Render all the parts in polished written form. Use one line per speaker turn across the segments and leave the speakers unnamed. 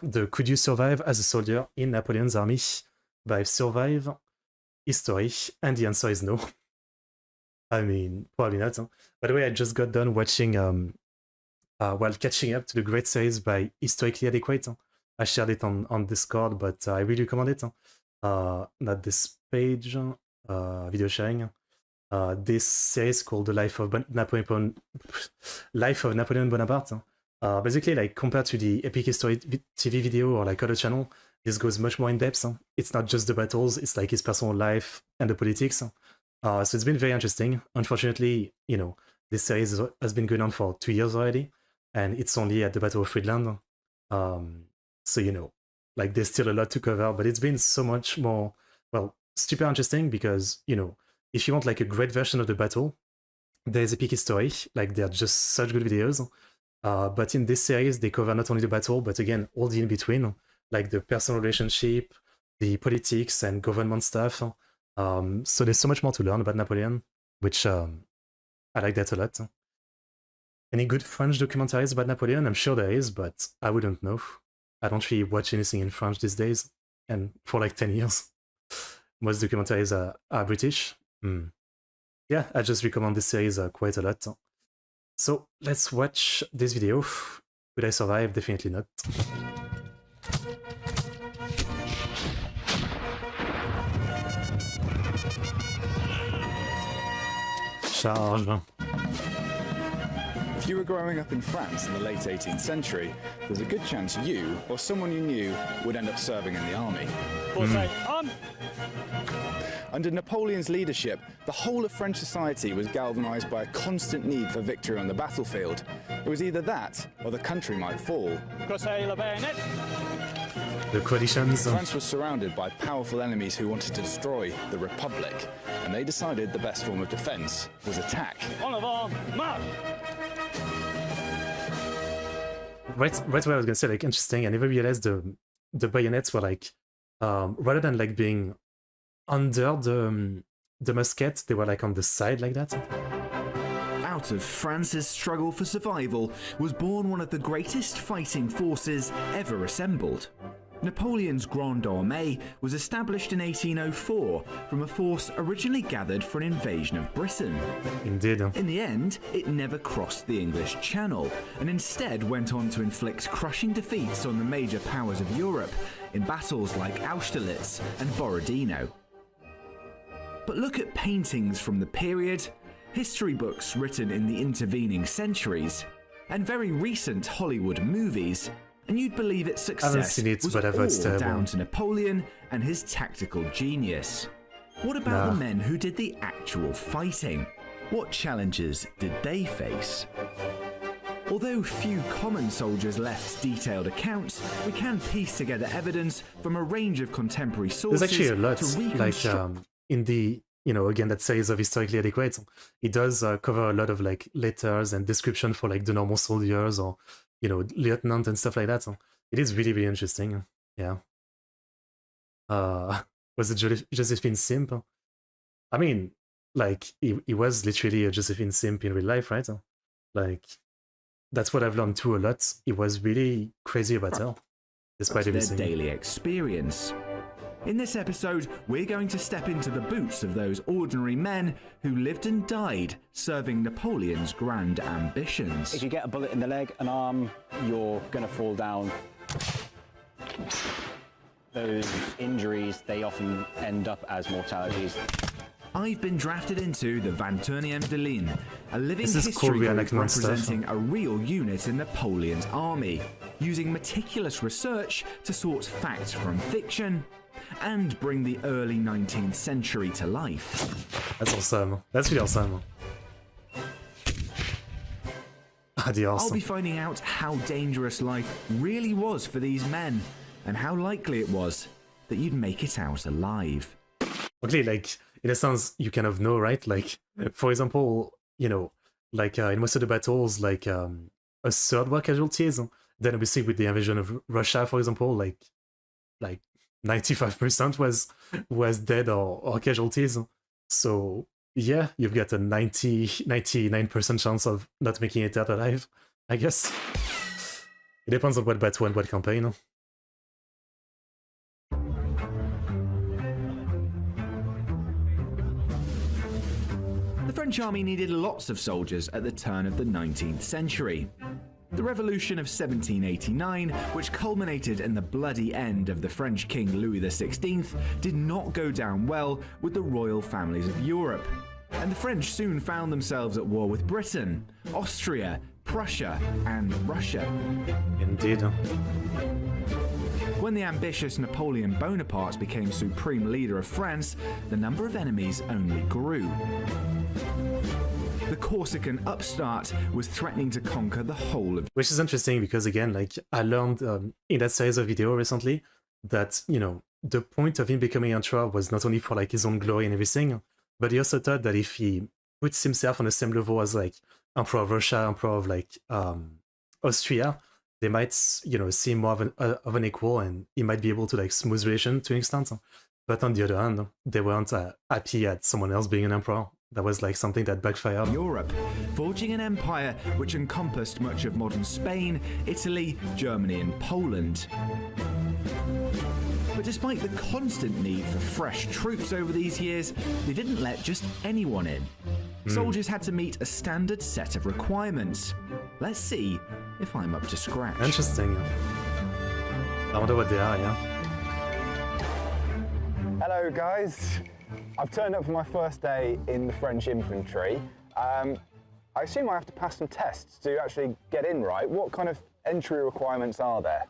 the Could You Survive as a Soldier in Napoleon's Army by Survive History, and the answer is no. I mean, probably not. Huh? By the way, I just got done watching, while catching up to the great series by Historically Adequate. Huh? I shared it on Discord, but I really recommend it. Not this page, video sharing. This series called The Life of Napoleon Bonaparte. Basically, like compared to the Epic History TV video or like other channel, this goes much more in depth. It's not just the battles; it's like his personal life and the politics. So it's been very interesting. Unfortunately, this series has been going on for 2 years already, and it's only at the Battle of Friedland. So like there's still a lot to cover, but it's been so much more, well, super interesting because if you want like a great version of the battle, there's Epic History. Like they're just such good videos. But in this series, they cover not only the battle, but again, all the in-between, like the personal relationship, the politics and government stuff. So there's so much more to learn about Napoleon, which I like that a lot. Any good French documentaries about Napoleon? I'm sure there is, but I wouldn't know. I don't really watch anything in French these days, and for like 10 years. Most documentaries are British. Yeah, I just recommend this series quite a lot. So let's watch this video. Would I survive? Definitely not. Charge.
If you were growing up in France in the late 18th century, there's a good chance you or someone you knew would end up serving in the army. Under Napoleon's leadership, the whole of French society was galvanized by a constant need for victory on the battlefield. It was either that, or the country might fall.
The coalitions.
France was surrounded by powerful enemies who wanted to destroy the Republic, and they decided the best form of defense was attack.
Right what I was gonna say, like, interesting. I never realized the bayonets were like, rather than like being under the musket, they were like on the side like that.
Out of France's struggle for survival was born one of the greatest fighting forces ever assembled. Napoleon's Grande Armée was established in 1804 from a force originally gathered for an invasion of Britain.
Indeed.
In the end, it never crossed the English Channel, and instead went on to inflict crushing defeats on the major powers of Europe in battles like Austerlitz and Borodino. But look at paintings from the period, history books written in the intervening centuries, and very recent Hollywood movies, and you'd believe its success was all down to Napoleon and his tactical genius. What about the men who did the actual fighting? What challenges did they face? Although few common soldiers left detailed accounts, we can piece together evidence from a range of contemporary sources.
There's actually a lot,
to reconstruct.
like in the, again, that series of Historically Adequate, it does cover a lot of like letters and description for like the normal soldiers or, lieutenant and stuff like that. So it is really, really interesting. Yeah. Was it Josephine Simp? I mean, like, he was literally a Josephine Simp in real life, right? Like, that's what I've learned too a lot. He was really crazy about her, despite everything.
Their daily experience. In this episode, we're going to step into the boots of those ordinary men who lived and died serving Napoleon's grand ambitions.
If you get a bullet in the leg, an arm, you're going to fall down. Those injuries, they often end up as mortalities.
I've been drafted into the 21e de Ligne, a living history group representing a real unit in Napoleon's army, using meticulous research to sort facts from fiction and bring the early 19th century to life.
That's awesome. That's really awesome.
I'll be finding out how dangerous life really was for these men, and how likely it was that you'd make it out alive.
Okay, like, in a sense, you kind of know, right? Like, for example, like in most of the battles, like a third were casualties. Then obviously with the invasion of Russia, for example, like 95% was dead or casualties. So yeah, you've got a 99% chance of not making it out alive, I guess. It depends on what battle and what campaign.
French army needed lots of soldiers at the turn of the 19th century. The Revolution of 1789, which culminated in the bloody end of the French King Louis XVI, did not go down well with the royal families of Europe. And the French soon found themselves at war with Britain, Austria, Prussia, and Russia.
Indeed.
When the ambitious Napoleon Bonaparte became supreme leader of France, the number of enemies only grew. The Corsican upstart was threatening to conquer the whole of...
Which is interesting because, again, like, I learned in that series of video recently that, you know, the point of him becoming emperor was not only for, like, his own glory and everything, but he also thought that if he puts himself on the same level as, like, emperor of Russia, emperor of, like, Austria, they might, you know, see him more of an equal, and he might be able to, like, smooth relation to an extent. But on the other hand, they weren't happy at someone else being an emperor. That was like something that backfired.
Europe, forging an empire which encompassed much of modern Spain, Italy, Germany, and Poland. But despite the constant need for fresh troops over these years, they didn't let just anyone in. Soldiers had to meet a standard set of requirements. Let's see if I'm up to scratch.
Interesting. I wonder what they are, yeah.
Hello guys, I've turned up for my first day in the French infantry. I assume I have to pass some tests to actually get in, right? What kind of entry requirements are there?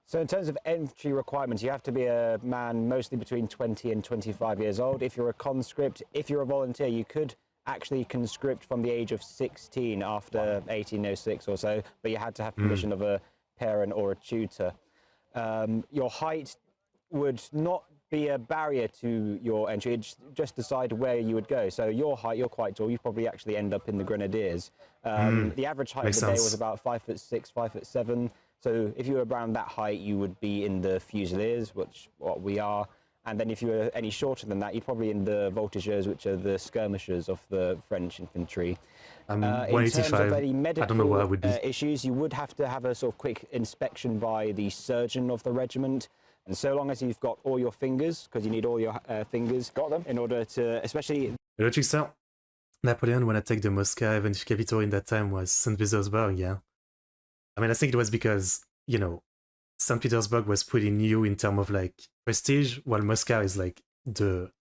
So in terms of entry requirements, you have to be a man mostly between 20 and 25 years old. If you're a conscript, if you're a volunteer, you could actually conscript from the age of 16 after 1806 or so, but you had to have permission of a parent or a tutor. Your height would not be a barrier to your entry. It just decide where you would go. So your height, you're quite tall, you probably actually end up in the Grenadiers. The average height of the day was about 5'6", 5'7". So if you were around that height, you would be in the Fusiliers, which what we are. And then if you were any shorter than that, you're probably in the Voltigeurs, which are the skirmishers of the French infantry.
I'm
In
185.
terms of any medical
I don't know where I would be.
issues, you would have to have a sort of quick inspection by the surgeon of the regiment. And so long as you've got all your fingers, because you need all your fingers,
Got them.
in order to, especially...
Le truc, ça, Napoleon, when attacked the Moscow, even if capital in that time was St. Petersburg, yeah. I mean, I think it was because, you know, St. Petersburg was pretty new in terms of, like, prestige, while Moscow is, like, the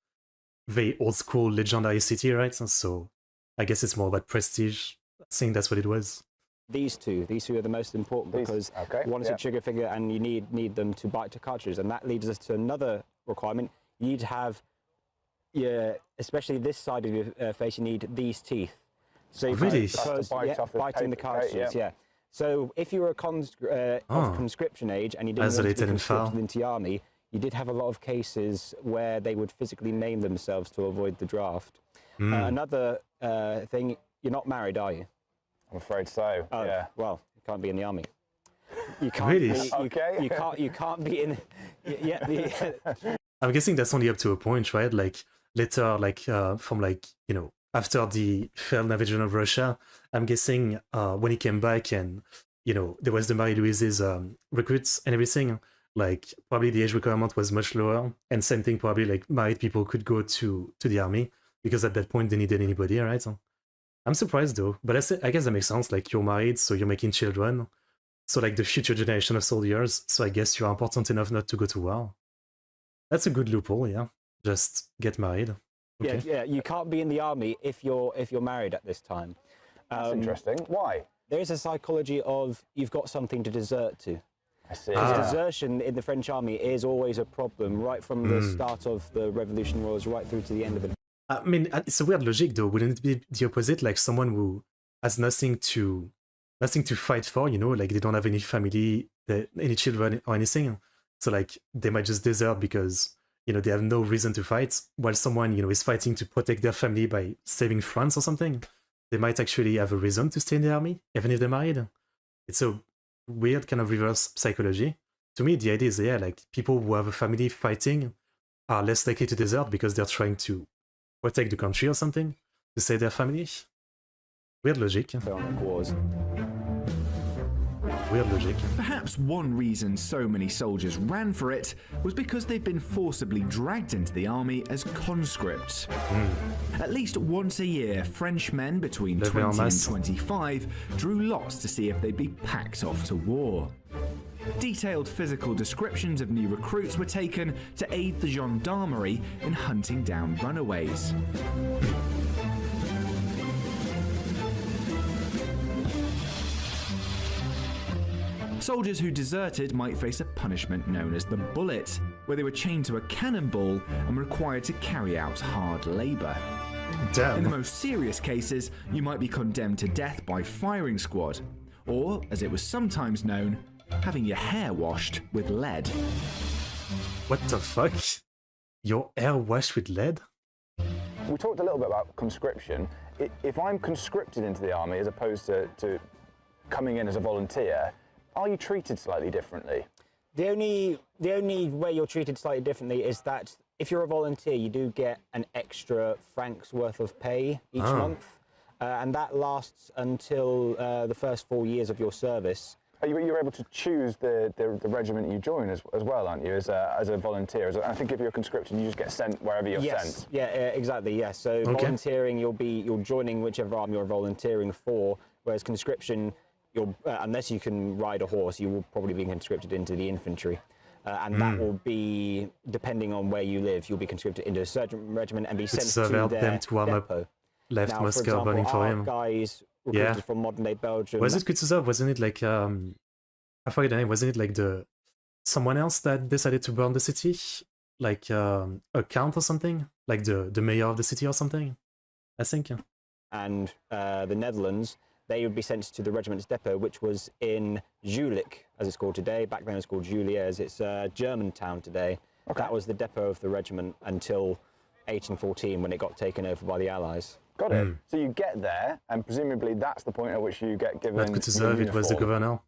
very old-school, legendary city, right? So I guess it's more about prestige. I think that's what it was.
These two are the most important because one is a trigger finger and you need them to bite to cartridges. And that leads us to another requirement. You need to have, especially this side of your face, you need these teeth. So you
really?
biting the cartridges, yeah. So if you were of conscription age and you didn't want to be conscripted into the army, you did have a lot of cases where they would physically maim themselves to avoid the draft. Another thing, you're not married, are you?
I'm afraid so, yeah.
Well, you can't be in the army. You can't
Really?
be, you can't be in...
I'm guessing that's only up to a point, right? Like, later, like, from, like, you know, after the failed invasion of Russia, I'm guessing when he came back and, you know, there was the Marie-Louise's recruits and everything, like, probably the age requirement was much lower. And same thing, probably, like, married people could go to the army because at that point they needed anybody, right? I'm surprised though, but I guess that makes sense. Like, you're married, so you're making children. So, like, the future generation of soldiers. So I guess you're important enough not to go to war. That's a good loophole, yeah. Just get married. Okay.
Yeah, you can't be in the army if you're married at this time.
That's interesting. Why?
There is a psychology of you've got something to desert to.
I see.
Desertion in the French army is always a problem, right from the start of the Revolution Wars right through to the end of it.
I mean, it's a weird logic though. Wouldn't it be the opposite? Like, someone who has nothing to fight for, you know, like they don't have any family, any children or anything. So, like, they might just desert because, you know, they have no reason to fight, while someone, you know, is fighting to protect their family by saving France or something. They might actually have a reason to stay in the army, even if they're married. It's a weird kind of reverse psychology. To me, the idea is, yeah, like, people who have a family fighting are less likely to desert because they're trying to protect the country or something, to save their family. Weird logic.
Wars.
weird logic.
Perhaps one reason so many soldiers ran for it was because they'd been forcibly dragged into the army as conscripts. At least once a year, French men between 20 and 25 drew lots to see if they'd be packed off to war. Detailed physical descriptions of new recruits were taken to aid the gendarmerie in hunting down runaways. Soldiers who deserted might face a punishment known as the bullet, where they were chained to a cannonball and required to carry out hard labour.
Damn.
In the most serious cases, you might be condemned to death by firing squad, or, as it was sometimes known, having your hair washed with lead.
What the fuck? Your hair washed with lead?
We talked a little bit about conscription. If I'm conscripted into the army as opposed to coming in as a volunteer, are you treated slightly differently?
The only way you're treated slightly differently is that if you're a volunteer, you do get an extra franc's worth of pay each month, and that lasts until the first 4 years of your service.
You're able to choose the regiment you join as well, aren't you, as a volunteer? I think if you're conscripted, you just get sent wherever you're sent.
Yeah, exactly, yes. So volunteering, you're joining whichever army you're volunteering for, whereas conscription, unless you can ride a horse, you will probably be conscripted into the infantry. And that will be, depending on where you live, you'll be conscripted into a certain regiment and be sent to their depot.
Left
now,
Moscow
for example,
burning for him.
Guys recruited from modern-day Belgium.
Was it Kutuzov? Wasn't it like, I forget the name, wasn't it like someone else that decided to burn the city? Like a count or something? Like the mayor of the city or something? I think.
And the Netherlands, they would be sent to the regiment's depot, which was in Jülich, as it's called today. Back then it's called Juliers. It's a German town today. Okay. That was the depot of the regiment until 1814, when it got taken over by the Allies.
Got it. So you get there, and presumably that's the point at which you get given
But Kutuzov, it was the governor.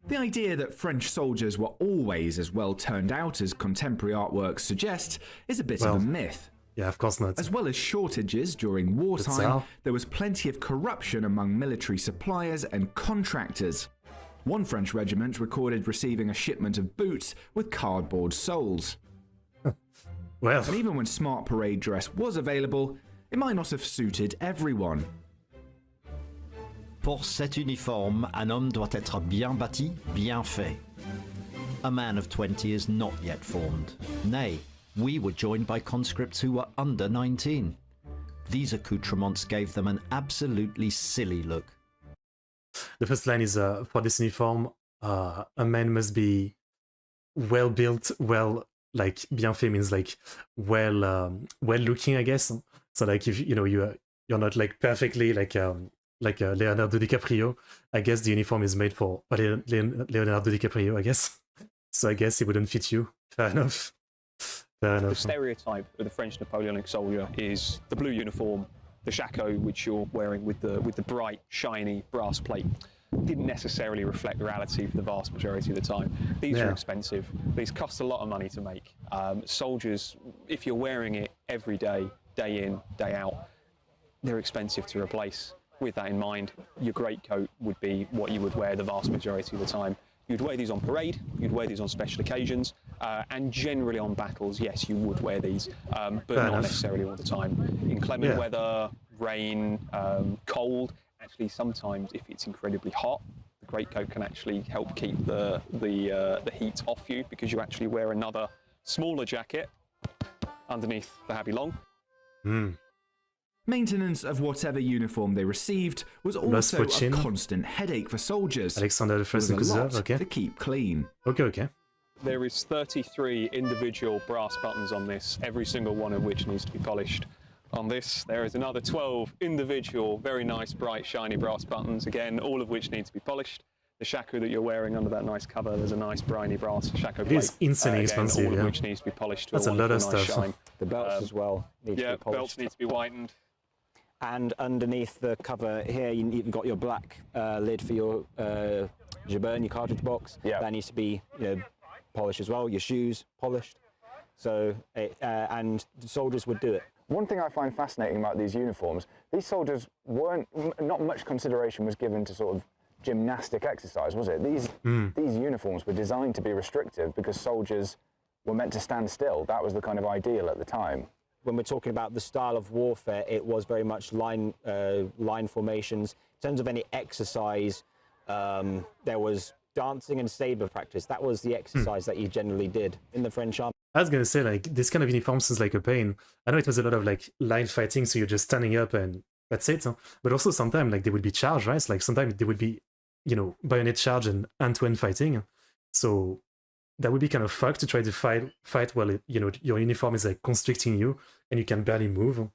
The idea that French soldiers were always as well turned out as contemporary artworks suggest is a bit of a myth.
Yeah, of course not.
As well as shortages during wartime, there was plenty of corruption among military suppliers and contractors. One French regiment recorded receiving a shipment of boots with cardboard soles.
Well.
And even when smart parade dress was available, it might not have suited everyone.
Pour cet uniforme, un homme doit être bien bâti, bien fait. A man of 20 is not yet formed. Nay, we were joined by conscripts who were under 19. These accoutrements gave them an absolutely silly look.
The first line is, for this uniform, a man must be well built, like, bien fait means like well looking, I guess. So like if you're not like perfectly like Leonardo DiCaprio, I guess the uniform is made for Leonardo DiCaprio, I guess. So I guess it wouldn't fit you. Fair enough.
The stereotype of the French Napoleonic soldier is the blue uniform, the shako which you're wearing with the bright, shiny brass plate. Didn't necessarily reflect reality for the vast majority of the time. These are expensive. These cost a lot of money to make. Soldiers, if you're wearing it every day, day in, day out, they're expensive to replace. With that in mind, your greatcoat would be what you would wear the vast majority of the time. You'd wear these on parade, you'd wear these on special occasions, and generally on battles, yes, you would wear these, but not necessarily all the time. In clement weather, rain, cold, actually sometimes if it's incredibly hot, the greatcoat can actually help keep the heat off you, because you actually wear another smaller jacket underneath the habit long.
Maintenance of whatever uniform they received was also a constant headache for soldiers.
Alexander I
to keep clean.
Okay.
There is 33 individual brass buttons on this, every single one of which needs to be polished. On this, there is another 12 individual, very nice, bright, shiny brass buttons, again, all of which need to be polished. The shako that you're wearing under that nice cover, there's a nice briny brass shako plate.
It is insanely expensive,
all of which needs to be polished to
That's a lot of
nice
stuff.
shine.
The belts as well need to be polished.
Belts need to be whitened.
And underneath the cover here, you've got your black lid for your jabern, your cartridge box. That needs to be polished as well. Your shoes polished. So, and the soldiers would do it.
One thing I find fascinating about these uniforms, these soldiers not much consideration was given to sort of gymnastic exercise, was it? These uniforms were designed to be restrictive because soldiers were meant to stand still. That was the kind of ideal at the time.
When we're talking about the style of warfare, it was very much line formations. In terms of any exercise, there was dancing and saber practice. That was the exercise that you generally did in the French army.
I was gonna say, like, this kind of uniform sounds like a pain. I know it was a lot of like line fighting, so you're just standing up and that's it. But also sometimes like they would be charged, right? So, like sometimes they would be, you know, bayonet charge and hand-to-hand fighting. So that would be kind of fucked to try to fight while you know your uniform is like constricting you and you can barely move.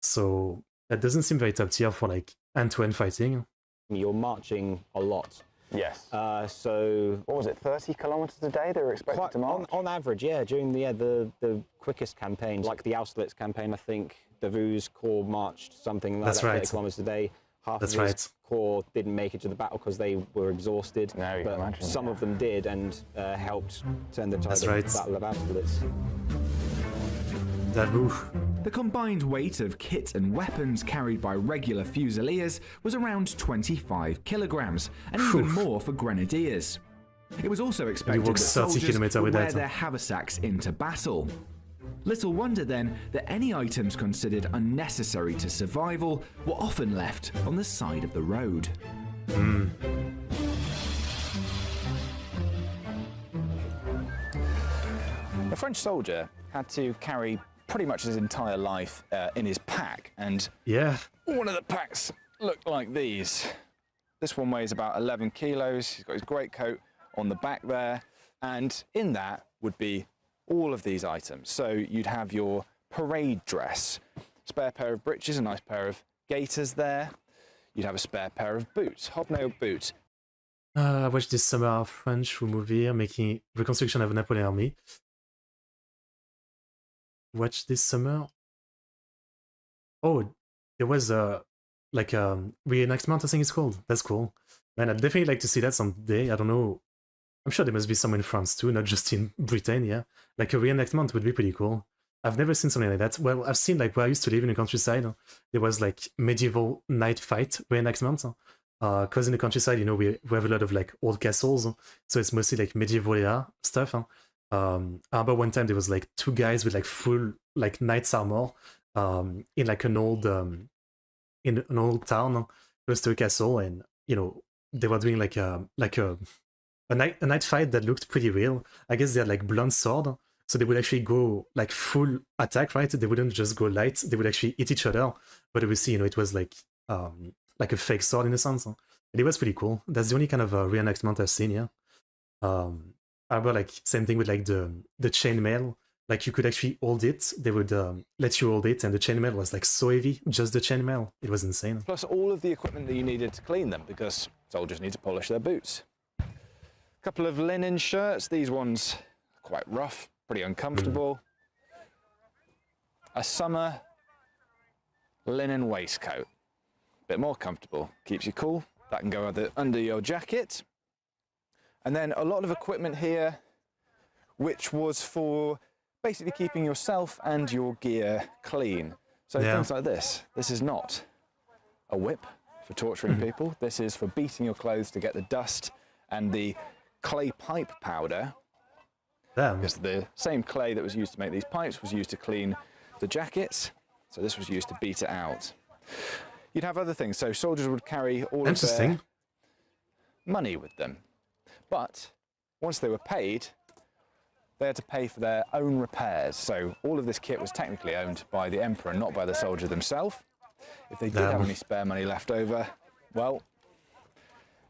So that doesn't seem very top tier for like hand-to-hand fighting.
You're marching a lot.
Yes.
So
what was it, 30 kilometers a day they were expected to march?
On average, yeah. During the quickest campaigns, like the Austerlitz campaign, I think Davout's corps marched something like 30 kilometers a day. Half of his corps didn't make it to the battle because they were exhausted.
No, you can imagine.
Some of them did and helped turn the tide of the Battle of Austerlitz.
The combined weight of kit and weapons carried by regular fusiliers was around 25 kilograms, and even more for grenadiers. It was also expected that soldiers would wear their haversacks into battle. Little wonder then that any items considered unnecessary to survival were often left on the side of the road.
A French soldier had to carry pretty much his entire life in his pack, and one of the packs looked like these. This one weighs about 11 kilos. He's got his greatcoat on the back there, and in that would be all of these items. So you'd have your parade dress, spare pair of breeches, a nice pair of gaiters there. You'd have a spare pair of boots, hobnailed boots.
I watched this summer a French movie making reconstruction of Napoleon army. Watched this summer. Oh, there was like a reenactment, I think it's called. That's cool. Man, I'd definitely like to see that someday. I don't know. I'm sure there must be some in France too, not just in Britain, yeah. Like a reenactment would be pretty cool. I've never seen something like that. Well, I've seen like where I used to live in the countryside, there was like medieval night fight reenactment. Because in the countryside, you know, we have a lot of like old castles, so it's mostly like medieval era stuff. I remember one time there was like two guys with like full like knight's armor in like an old town close to a castle, and you know they were doing like a night fight that looked pretty real. I guess they had like blunt sword, so they would actually go like full attack, right? They wouldn't just go light. They would actually hit each other. But obviously, you know, it was like a fake sword in a sense. And it was pretty cool. That's the only kind of reenactment I've seen, yeah. I remember like same thing with like the chainmail. Like you could actually hold it. They would let you hold it, and the chainmail was like so heavy. Just the chainmail, it was insane.
Plus all of the equipment that you needed to clean them, because soldiers need to polish their boots. A couple of linen shirts. These ones are quite rough, pretty uncomfortable. A summer linen waistcoat, bit more comfortable, keeps you cool. That can go under your jacket. And then a lot of equipment here, which was for basically keeping yourself and your gear clean. So things like this. This is not a whip for torturing people. This is for beating your clothes to get the dust and the clay pipe powder. Because the same clay that was used to make these pipes was used to clean the jackets. So this was used to beat it out. You'd have other things. So soldiers would carry all of their money with them. But once they were paid, they had to pay for their own repairs. So all of this kit was technically owned by the emperor, not by the soldier themselves. If they did have any spare money left over, well,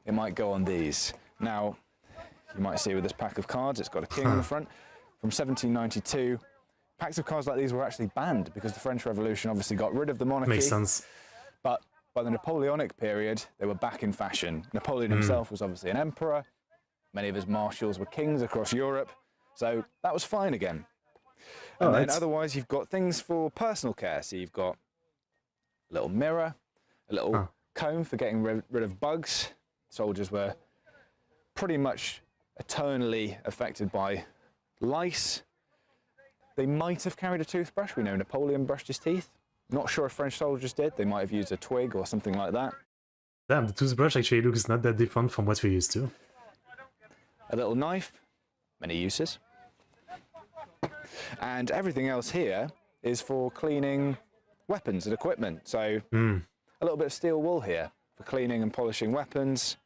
it might go on these. Now, you might see with this pack of cards, it's got a king on the front. From 1792, packs of cards like these were actually banned because the French Revolution obviously got rid of the monarchy.
Makes sense.
But by the Napoleonic period, they were back in fashion. Napoleon himself was obviously an emperor. Many of his marshals were kings across Europe. So that was fine again. And then otherwise, you've got things for personal care. So you've got a little mirror, a little comb for getting rid of bugs. Soldiers were pretty much eternally affected by lice. They might have carried a toothbrush. We know Napoleon brushed his teeth. Not sure if French soldiers did. They might have used a twig or something like that.
Damn, the toothbrush actually looks not that different from what we're used to.
A little knife, many uses. And everything else here is for cleaning weapons and equipment. So a little bit of steel wool here for cleaning and polishing weapons.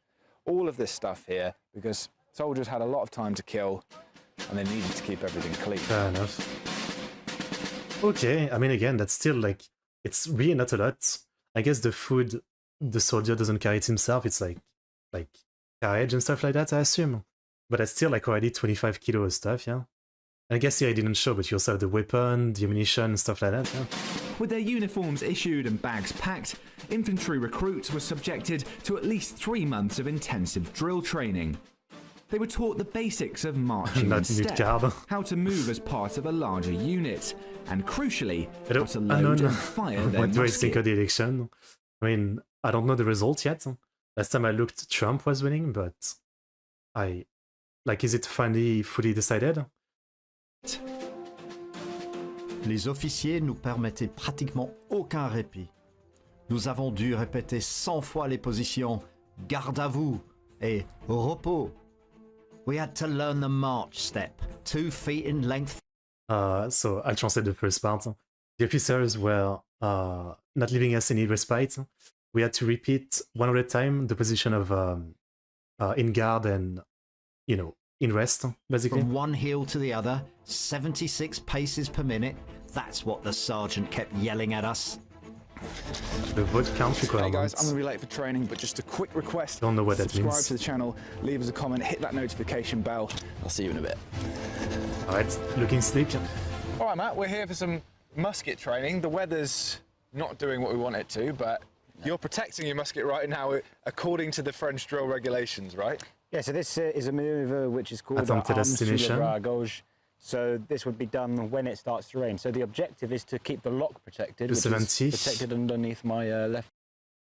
All of this stuff here because soldiers had a lot of time to kill and they needed to keep everything clean.
Fair enough. Okay, I mean, again, that's still like, it's really not a lot. I guess the food the soldier doesn't carry it himself, it's like carriage and stuff like that, I assume. But that's still like already 25 kilo of stuff, yeah? And I guess here I didn't show, but you also have the weapon, the ammunition, and stuff like that, yeah?
With their uniforms issued and bags packed, infantry recruits were subjected to at least 3 months of intensive drill training. They were taught the basics of marching in step, how to move as part of a larger unit, and crucially, how to load and fire their
What do I think of
musket.
the election? I mean, I don't know the result yet. Last time I looked, Trump was winning, but is it finally fully decided?
Les officiers nous permettaient pratiquement aucun répit. Nous avons dû répéter 100 fois les positions garde à vous et repos. We had to learn the march step, 2 feet in length.
So I'll translate the first part. The officers were not leaving us any respite. We had to repeat 100 times the position of in guard and, in rest, basically.
From one heel to the other, 76 paces per minute. That's what the sergeant kept yelling at us.
The vote count
Hey guys,
requirements.
I'm going to be late for training, but just a quick request.
Don't know what that
Subscribe
means.
to the channel, leave us a comment, hit that notification bell. I'll see you in a bit.
Alright, looking sleek.
All right, Matt, we're here for some musket training. The weather's not doing what we want it to, but you're protecting your musket right now according to the French drill regulations, right?
Yeah, so this is a maneuver which is called
Attente à
arme sur le
destination.
bras gauche. So this would be done when it starts to rain. So the objective is to keep the lock protected,
The
which
70.
is protected underneath my left.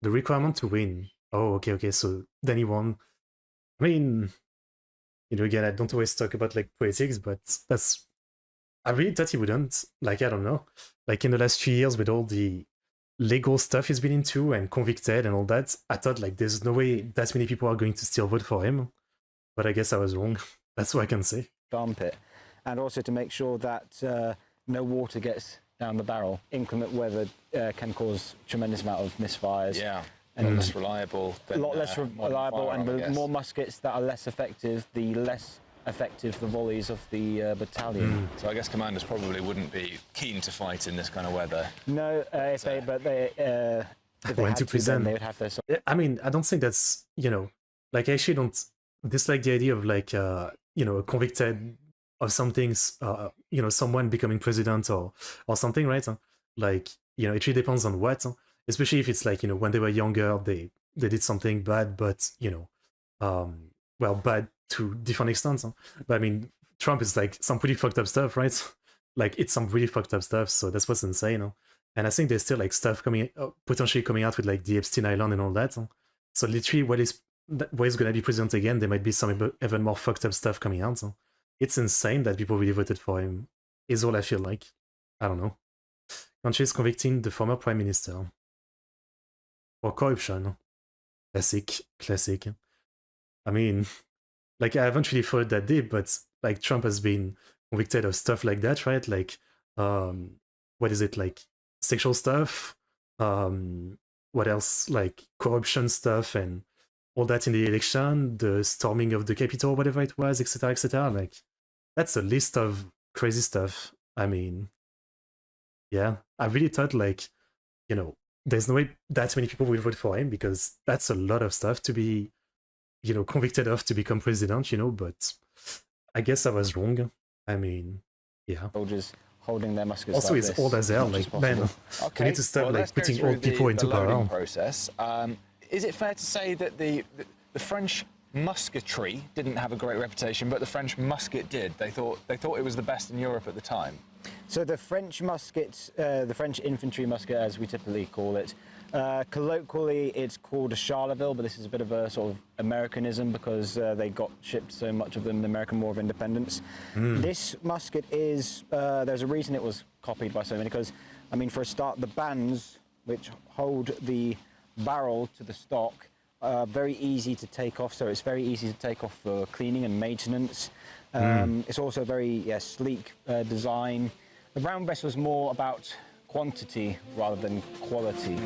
The requirement to win. Oh, okay, so then he won. I mean, again, I don't always talk about politics, but I really thought he wouldn't. I don't know. In the last few years with all the legal stuff he's been into and convicted and all that, I thought there's no way that many people are going to still vote for him. But I guess I was wrong. That's what I can say.
Armpit, and also to make sure that no water gets down the barrel. Inclement weather can cause tremendous amount of misfires.
Yeah,
and
less reliable.
a lot less reliable, and the more
more.
muskets that are less effective, the less effective the volleys of the battalion.
So I guess commanders probably wouldn't be keen to fight in this kind of weather.
No, if they
Went
had
to
to,
prison.
then they would have their.
I mean, I don't think that's, I actually don't dislike the idea of a convicted of something, someone becoming president or something, right? It really depends on what, especially if it's when they were younger, they did something bad, but, bad to different extents. But I mean, Trump is some pretty fucked up stuff, right? It's some really fucked up stuff, so that's what's insane. And I think there's still stuff potentially coming out with the Epstein Island and all that. So literally, what is going to be president again? There might be some even more fucked up stuff coming out. It's insane that people really voted for him. Is all I feel like. I don't know. Countries convicting the former prime minister for corruption. Classic. I mean, I haven't really followed that deep, but Trump has been convicted of stuff like that, right? What is it, sexual stuff? What else? Corruption stuff and all that in the election, the storming of the Capitol, whatever it was, etc., etc. That's a list of crazy stuff. I mean, yeah, I really thought there's no way that many people will vote for him because that's a lot of stuff to be, convicted of to become president, but I guess I was wrong. I mean, yeah.
Soldiers holding their muskets.
Also,
like
he's
this
old as hell.
as much as
Man,
possible.
we need to start
let's go
putting
through
old people into
the loading
power.
process. Is it fair to say that the French musketry didn't have a great reputation, but the French musket did? They thought it was the best in Europe at the time.
So the French musket, the French infantry musket, as we typically call it, colloquially it's called a Charleville, but this is a bit of a sort of Americanism because they got shipped so much of them in the American War of Independence. This musket is, there's a reason it was copied by so many, because, I mean, for a start, the bands which hold the barrel to the stock very easy to take off, so it's very easy to take off for cleaning and maintenance. It's also very sleek design. The brown bess was more about quantity rather than quality.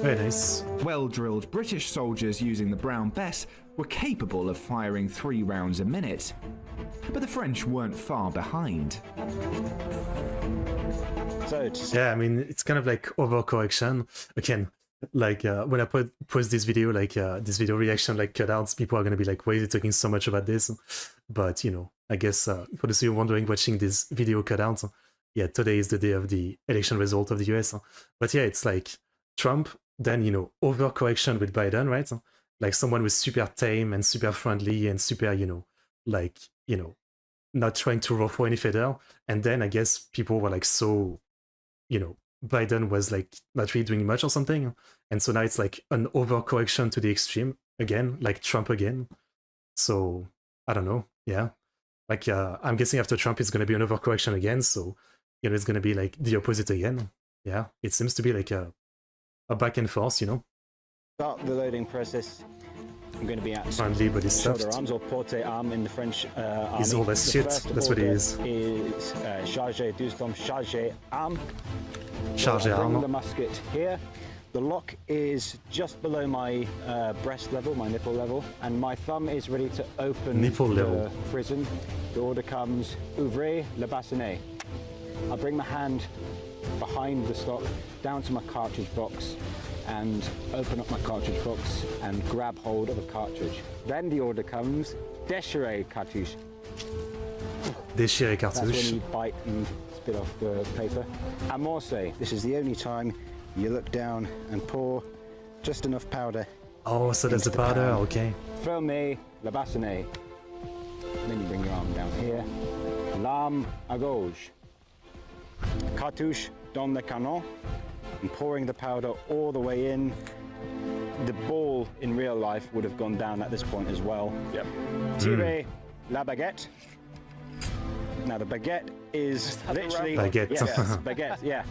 Very nice.
Well-drilled British soldiers using the brown bess were capable of firing 3 rounds a minute. But the French weren't far behind.
So
Yeah, I mean, it's kind of like overcorrection. Again, like when I post this video, like this video reaction, like cutouts, people are going to be like, why is he talking so much about this? But, you know, I guess for those of you wondering, watching this video cutouts, yeah, today is the day of the election result of the US. But yeah, it's like Trump, then, you know, overcorrection with Biden, right? Like someone was super tame and super friendly and super, you know, like, you know, not trying to ruffle any feather. And then I guess people were like, so, you know, Biden was like not really doing much or something. And so now it's like an overcorrection to the extreme again, like Trump again. So I don't know. Yeah. Like I'm guessing after Trump, it's going to be an overcorrection again. So, you know, it's going to be like the opposite again. Yeah. It seems to be like a back and forth, you know.
start the loading process. I'm going to be at
Friendly, but it's
shoulder
soft.
arms, or porte arm in the French army.
He's all that
The
shit.
first
That's what he
order
is.
Is charger, douze-tombe, charger arm.
Charge
I'll bring
arm.
the musket here. The lock is just below my breast level, my nipple level, and my thumb is ready to open
Nipple
the
level.
frizzen. The order comes, ouvrez le bassinet. I'll bring my hand behind the stock down to my cartridge box and open up my cartridge box and grab hold of a cartridge. Then the order comes, déchirer cartouche.
Déchirer
That's when
cartouche.
you bite and spit off the paper. Amorce, this is the only time you look down and pour just enough powder.
Oh, so that's the
into the
powder.
pan.
Okay.
Fermez le bassinet. Then you bring your arm down here. L'arme à gauche. Cartouche dans le canon. And pouring the powder all the way in. The ball in real life would have gone down at this point as well.
Yep.
Tirer la baguette. Now the baguette is literally
Baguette.
Yes, baguette. Yeah,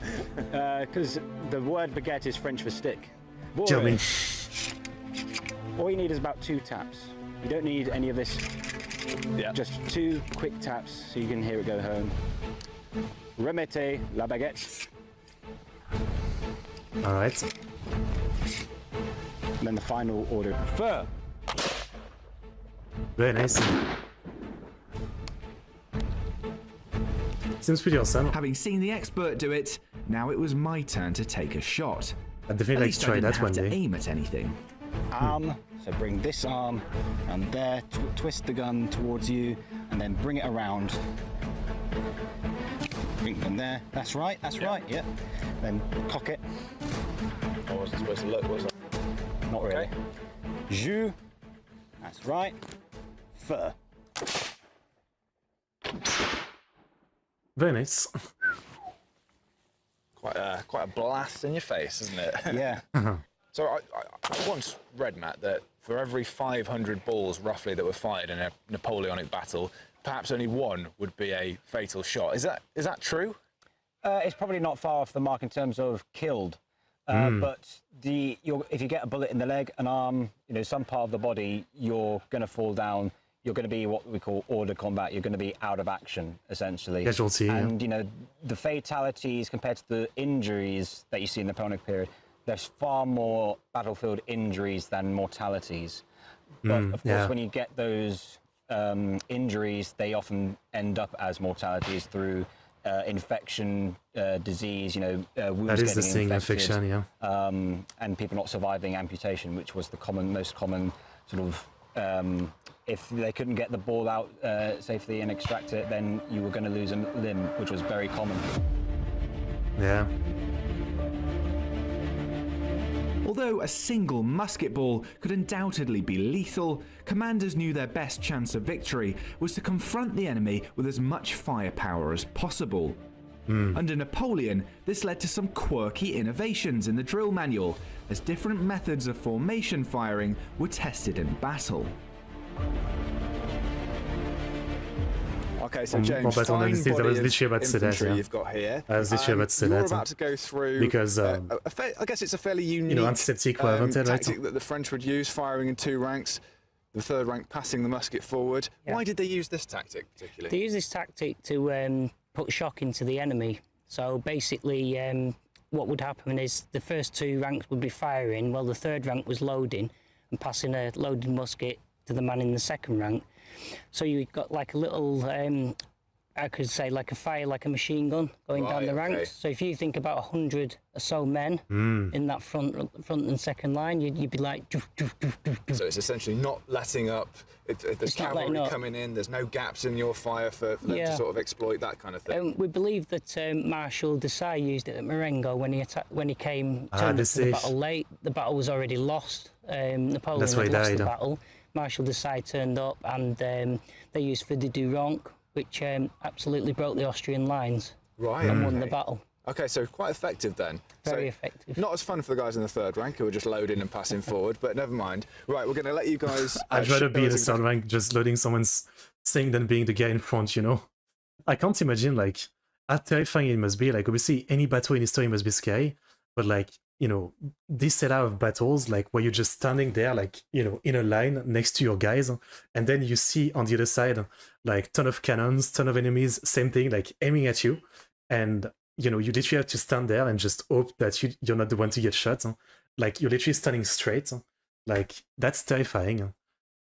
because the word baguette is French for stick.
Tell me.
All you need is about 2 taps. You don't need any of this.
Yeah.
Just 2 quick taps so you can hear it go home. Remettez la baguette.
All right.
And then the final order. Feu.
Very nice. Seems pretty awesome.
Having seen the expert do it, now it was my turn to take a shot.
I'd definitely
At
like
least
to
I
try
didn't
that
have
one
to
day.
aim at anything.
Arm. So bring this arm and there. Twist the gun towards you, and then bring it around. Bring them there. That's right. That's right. Yep. Then cock it.
I wasn't supposed to look, was I?
Not really. Jus. That's right. Feu.
Uh,
Very nice.
Quite a blast in your face, isn't it?
Yeah.
So I once read, Matt, that for every 500 balls roughly that were fired in a Napoleonic battle, perhaps only one would be a fatal shot. Is that true?
It's probably not far off the mark in terms of killed. But if you get a bullet in the leg, an arm, some part of the body, you're going to fall down. You're going to be what we call hors de combat. You're going to be out of action, essentially.
Casualty, yeah.
And, the fatalities compared to the injuries that you see in the Napoleonic period, there's far more battlefield injuries than mortalities. But, of course,
yeah.
when you get those injuries, they often end up as mortalities through infection, disease, wounds
That is the
getting
thing,
infected,
infection, yeah.
and people not surviving amputation, which was the most common sort of. If they couldn't get the ball out safely and extract it, then you were going to lose a limb, which was very common.
Yeah.
Although a single musket ball could undoubtedly be lethal, commanders knew their best chance of victory was to confront the enemy with as much firepower as possible. Under Napoleon, this led to some quirky innovations in the drill manual, as different methods of formation firing were tested in battle.
Okay, so
Mon
James,
bâton
fine
d'indice, I
body
was
of
literally about to say that,
infantry
yeah.
you've got here.
I was literally about to say
You're
that,
about to go through
because,
I guess it's a fairly unique
antiseptic oriented, right?
tactic that the French would use, firing in 2 ranks, the 3rd rank passing the musket forward.
Yeah.
Why did they use this tactic particularly?
They use this tactic to put shock into the enemy. So basically, what would happen is the first 2 ranks would be firing, while the 3rd rank was loading and passing a loaded musket to the man in the 2nd rank. So you've got like a little, I could say like a fire, like a machine gun going down the ranks. So if you think about 100 or so men in that front and second line, you'd be like... Doof, doof, doof, doof, doof.
So it's essentially not letting up. If there's cavalry coming in, there's no gaps in your fire for them to sort of exploit that kind of thing.
We believe that Marshal Desailly used it at Marengo when he came turned up to the battle late. The battle was already lost. Napoleon had lost the battle. Marshal Desailly turned up, and they used feu de Duranc, which absolutely broke the Austrian lines and won the battle.
Okay, so quite effective then.
Very effective.
Not as fun for the guys in the 3rd rank who are just loading and passing forward, but never mind. Right, we're going to let you guys...
I'd rather be in the 3rd rank just loading someone's thing than being the guy in front, you know? I can't imagine, like, how terrifying it must be. Like, obviously, any battle in history must be scary, but, like, you know, this setup of battles, like, where you're just standing there, like, you know, in a line next to your guys, and then you see on the other side, like, ton of cannons, ton of enemies, same thing, like, aiming at you, and... you know, you literally have to stand there and just hope that you're not the one to get shot. Like, you're literally standing straight. Like, that's terrifying.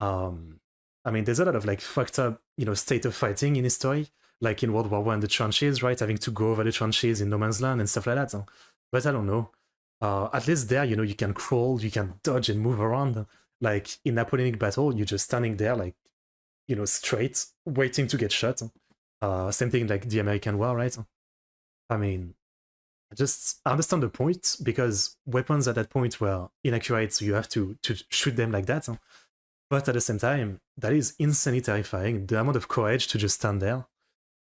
I mean, there's a lot of, like, fucked up, you know, state of fighting in history. Like, in World War I, the trenches, right? Having to go over the trenches in no man's land and stuff like that. But I don't know. At least there, you know, you can crawl, you can dodge and move around. Like, in Napoleonic battle, you're just standing there, like, you know, straight, waiting to get shot. Same thing like the American War, right? I mean, I understand the point, because weapons at that point were inaccurate, so you have to shoot them like that. But at the same time, that is insanely terrifying. The amount of courage to just stand there.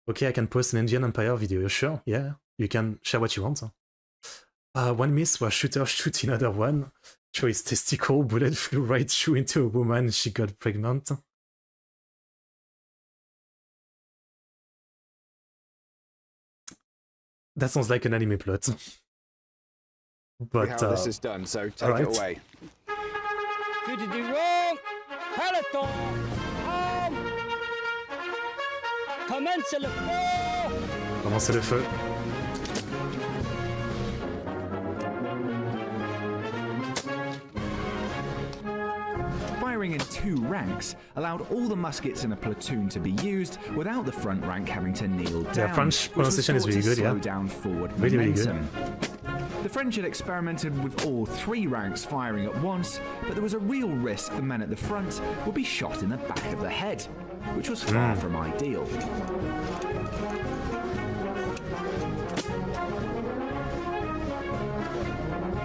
Okay, I can post an Indian Empire video, sure, yeah, you can share what you want. One miss where shooter shoot another one, through his testicle, bullet flew right through into a woman, she got pregnant. That sounds like an anime plot. But
how this is done, so take it away.
Feu de Duranc, peloton, commencez le feu.
Commencez le feu.
Firing in 2 ranks allowed all the muskets in a platoon to be used without the front rank having to kneel down.
Yeah, French pronunciation is really good, yeah.
Slow down forward
really,
momentum.
Really good.
The French had experimented with all 3 ranks firing at once, but there was a real risk the men at the front would be shot in the back of the head, which was far from ideal.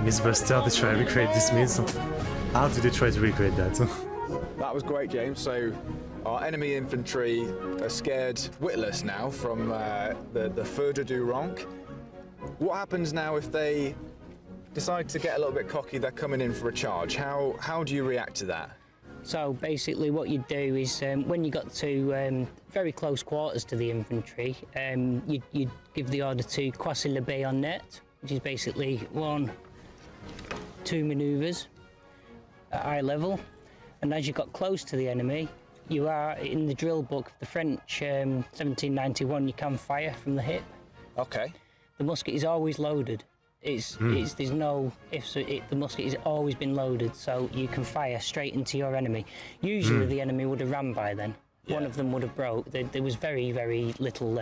Miss Buster, they try to recreate this miss. How did they try to recreate that?
That was great, James. So our enemy infantry are scared witless now from the feu de Duranc. What happens now if they decide to get a little bit cocky, they're coming in for a charge? How do you react to that?
So basically what you do is when you got to very close quarters to the infantry, you'd give the order to croiser le bayonet, which is basically 1, 2 manoeuvres at eye level. And as you got close to the enemy, you are, in the drill book, the French 1791, you can fire from the hip.
Okay.
The musket is always loaded. There's no ifs. The musket has always been loaded, so you can fire straight into your enemy. Usually the enemy would have ran by then. Yeah. One of them would have broke. There was very, very little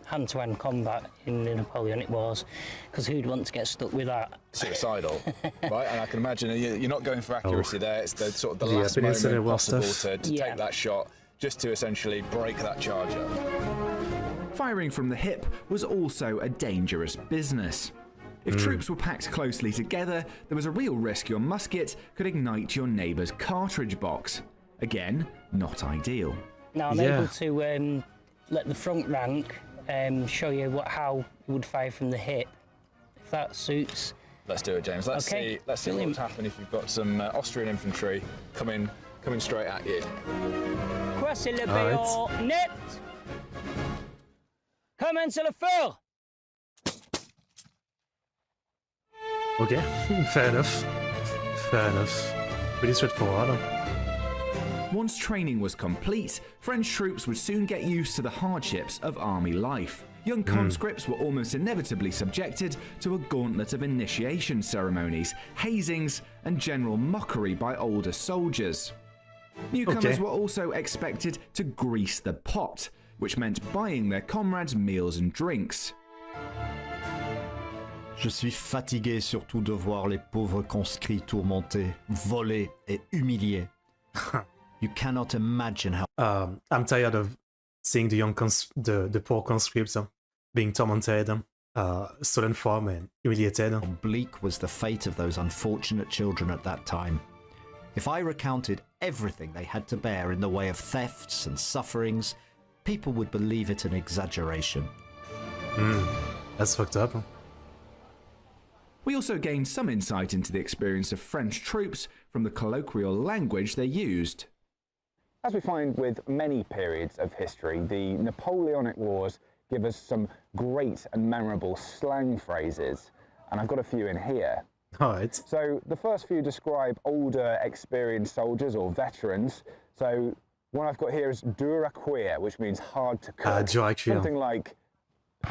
hand-to-hand combat in the Napoleonic Wars, because who'd want to get stuck with that?
Suicidal, right? And I can imagine you're not going for accuracy there. It's the sort of the last moment possible to take that shot, just to essentially break that charge up.
Firing from the hip was also a dangerous business. If troops were packed closely together, there was a real risk your musket could ignite your neighbour's cartridge box. Again, not ideal.
Now I'm able to let the front rank show you how you would fire from the hip, if that suits.
Let's do it, James. Let's see what would happen if you've got some Austrian infantry coming straight at you.
Croiser le bayonet. Commence le feu!
Okay, fair enough. Fair enough. Pretty straightforward.
Once training was complete, French troops would soon get used to the hardships of army life. Young conscripts were almost inevitably subjected to a gauntlet of initiation ceremonies, hazings, and general mockery by older soldiers. Newcomers were also expected to grease the pot, which meant buying their comrades meals and drinks.
Je suis fatigué surtout de voir les pauvres conscrits tourmentés, volés et humiliés. You cannot imagine how...
I'm tired of seeing the young the poor conscripts being tormented, stolen from and humiliated.
bleak was the fate of those unfortunate children at that time. If I recounted everything they had to bear in the way of thefts and sufferings, people would believe it an exaggeration.
That's fucked up.
We also gained some insight into the experience of French troops from the colloquial language they used.
As we find with many periods of history, the Napoleonic Wars give us some great and memorable slang phrases, and I've got a few in here.
Alright.
So the first few describe older, experienced soldiers or veterans. So one I've got here is dur à cuire, which means hard to cook.
Dur à cuire.
Something like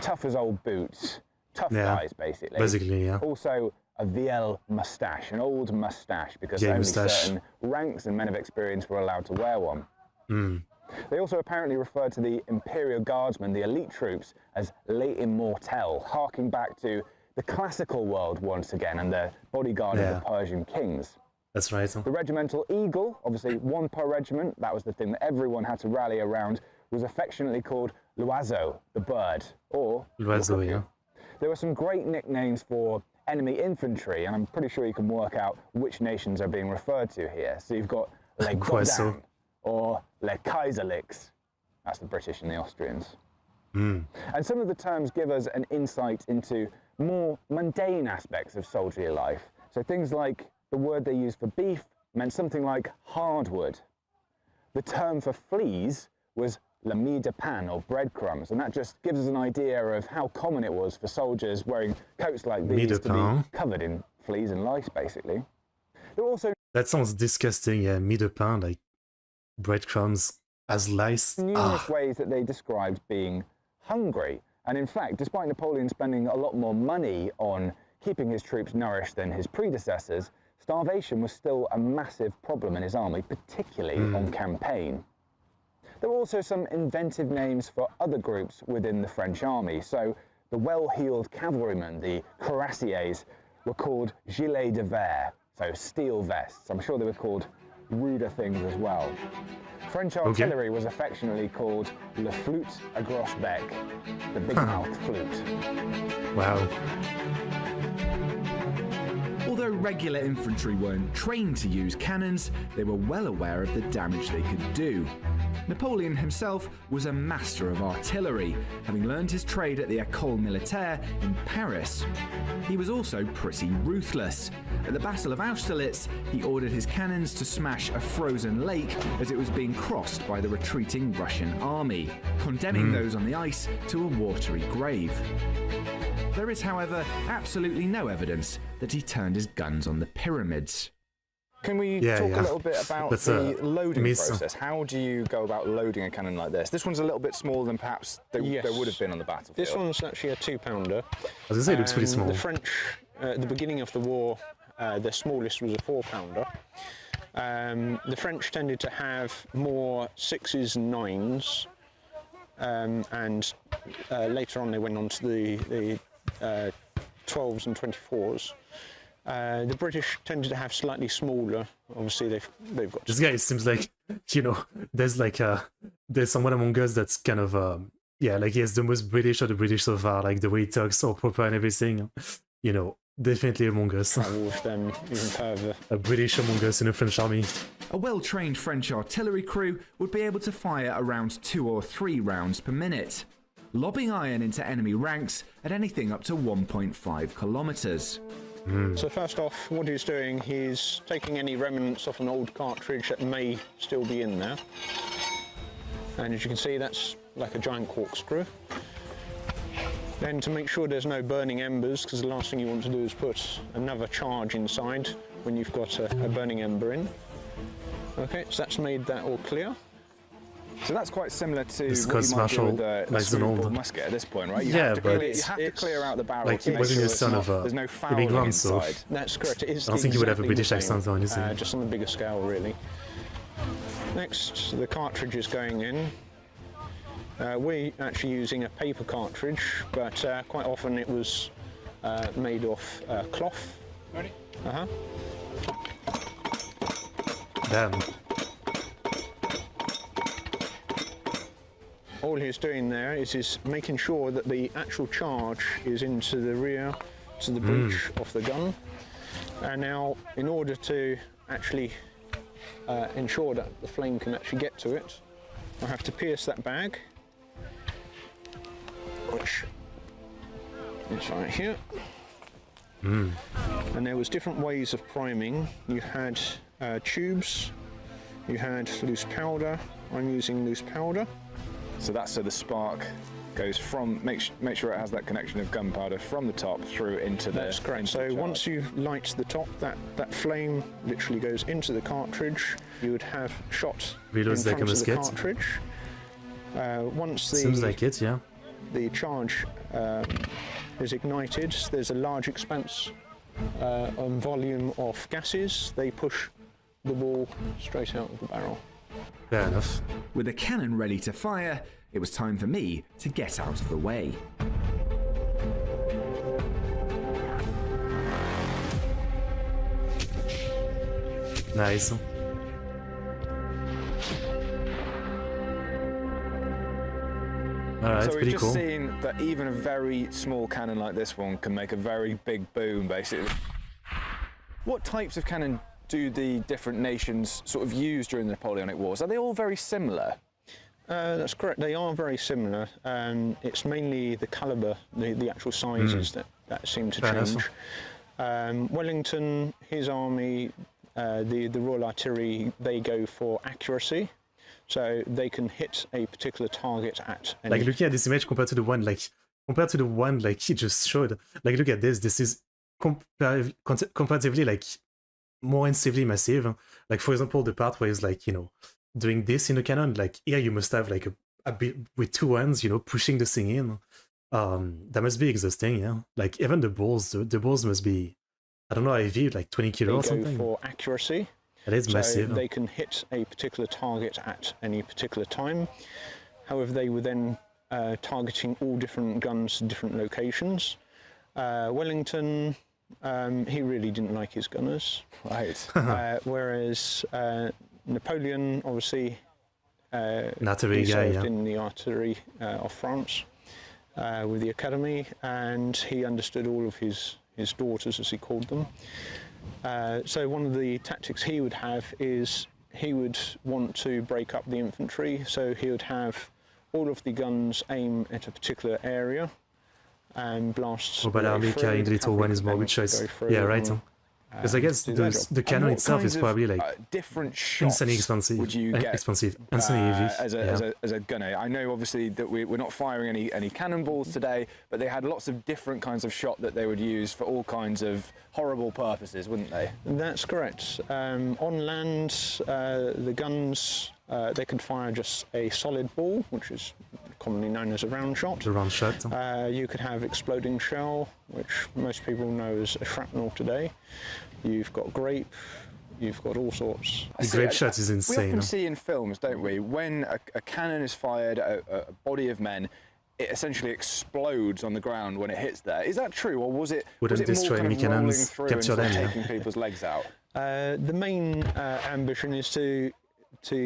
tough as old boots. Tough guys, basically.
Basically, yeah.
Also, a vieille moustache, an old moustache, because only certain ranks and men of experience were allowed to wear one. They also apparently referred to the Imperial Guardsmen, the elite troops, as les immortels, harking back to the classical world once again and the bodyguard of the Persian kings.
That's right.
The regimental eagle, obviously one per regiment, that was the thing that everyone had to rally around, was affectionately called l'oiseau, the bird, or
L'oiseau, yeah.
There were some great nicknames for enemy infantry, and I'm pretty sure you can work out which nations are being referred to here. So you've got les Godins or les Kaiserliks. That's the British and the Austrians. And some of the terms give us an insight into more mundane aspects of soldierly life. So things like the word they used for beef meant something like hardwood. The term for fleas was la mie de pain, or breadcrumbs, and that just gives us an idea of how common it was for soldiers wearing coats like these to be covered in fleas and lice, basically. There were also...
That sounds disgusting, yeah, mie de pain, like breadcrumbs as lice.
Numerous ways that they described being hungry, and in fact, despite Napoleon spending a lot more money on keeping his troops nourished than his predecessors, starvation was still a massive problem in his army, particularly on campaign. There were also some inventive names for other groups within the French army. So the well-heeled cavalrymen, the cuirassiers, were called gilets de verre, so steel vests. I'm sure they were called ruder things as well. French artillery was affectionately called le flûte à grosse bec, the big-mouthed flute.
Wow.
Although regular infantry weren't trained to use cannons, they were well aware of the damage they could do. Napoleon himself was a master of artillery, having learned his trade at the École Militaire in Paris. He was also pretty ruthless. At the Battle of Austerlitz, he ordered his cannons to smash a frozen lake as it was being crossed by the retreating Russian army, condemning those on the ice to a watery grave. There is, however, absolutely no evidence that he turned his guns on the pyramids.
Can we talk a little bit about the loading process? How do you go about loading a cannon like this? This one's a little bit smaller than perhaps there would have been on the battlefield.
This one's actually a 2-pounder.
I was going to say it looks pretty small.
The French, at the beginning of the war, the smallest was a 4-pounder. The French tended to have more 6s and 9s, and later on they went on to the 12s and 24s. The British tended to have slightly smaller. Obviously, they've got.
This guy seems like, you know, there's someone among us that's kind of like he has the most British of the British so far, like the way he talks so proper and everything. You know, definitely among us.
Travel with them even further.
A British among us in the French army.
A well-trained French artillery crew would be able to fire around 2 or 3 rounds per minute, lobbing iron into enemy ranks at anything up to 1.5 kilometres.
So first off, what he's doing, he's taking any remnants off an old cartridge that may still be in there. And as you can see, that's like a giant corkscrew. Then to make sure there's no burning embers, because the last thing you want to do is put another charge inside when you've got a burning ember in. Okay, so that's made that all clear.
So that's quite similar to
This
what you might do with a
like an
smoothbore
old
musket at this point, right? You
Yeah,
have to
but
clear out the barrel
like
to
he
make
wasn't
sure
the son of
there's no
a
fouling
immigrant, so
inside.
That's correct. It is
I don't think you would have a
exactly
British
the same,
accent on, is it?
just on a bigger scale, really. Next, the cartridge is going in. We're actually using a paper cartridge, but quite often it was made of cloth.
Ready?
Damn.
All he's doing there is he's making sure that the actual charge is into the rear, to the breech of the gun. And now, in order to actually ensure that the flame can actually get to it, I have to pierce that bag, which is right here. And there was different ways of priming. You had tubes, you had loose powder. I'm using loose powder.
So that's so the spark goes from, make sure it has that connection of gunpowder from the top through into the...
That's correct.
into
So
the charge.
once you light the top, that flame literally goes into the cartridge. You would have shot in
Reloads like
front
a
of the
musket.
cartridge. Once
Seems like it, yeah.
the charge is ignited, there's a large expanse and volume of gases. They push the ball straight out of the barrel.
Fair enough.
With the cannon ready to fire, it was time for me to get out of the way.
Nice. Alright,
So we've
pretty
just
cool.
seen that even a very small cannon like this one can make a very big boom, basically. What types of cannon do the different nations sort of use during the Napoleonic Wars? Are they all very similar?
That's correct. They are very similar. It's mainly the calibre, the actual sizes that seem to
Fair
change. Wellington, his army, the Royal Artillery, they go for accuracy. So they can hit a particular target at any...
Like looking at this image compared to the one like he just showed. Like look at this. This is comparatively like more intensively massive. Like for example, the part where it's like, you know, doing this in a cannon, like here you must have like a bit with two hands, you know, pushing the thing in. That must be exhausting, yeah. Like even the balls must be, I don't know, heavy, like 20 kilo or
They
something.
go for accuracy.
That is massive.
So they can hit a particular target at any particular time. However, they were then targeting all different guns to different locations. Wellington, he really didn't like his gunners.
Right.
Whereas Napoleon, obviously,
Artillery
he
guy,
served
yeah.
in the artillery of France with the academy, and he understood all of his daughters, as he called them. So one of the tactics he would have is he would want to break up the infantry, so he would have all of the guns aim at a particular area and blast.
Mobile army carrying the little one is more good choice. Yeah, right. Because I guess the cannon itself is probably like
different shots
insanely expensive.
would you get
Insanely heavy.
as a gunner? I know obviously that we're not firing any cannonballs today, but they had lots of different kinds of shot that they would use for all kinds of horrible purposes, wouldn't they?
That's correct. On land, the guns, they could fire just a solid ball, which is commonly known as a round shot.
The round shot.
You could have exploding shell, which most people know as a shrapnel today. You've got grape, you've got all sorts.
The grape shot is
We
insane.
often see in films, don't we, when a cannon is fired at a body of men, it essentially explodes on the ground when it hits there. Is that true, or was it
Wouldn't
more
destroy
kind
enemy
of rolling
cannons,
through
capture
and sort of
them, yeah.
taking people's legs out?
The main ambition is to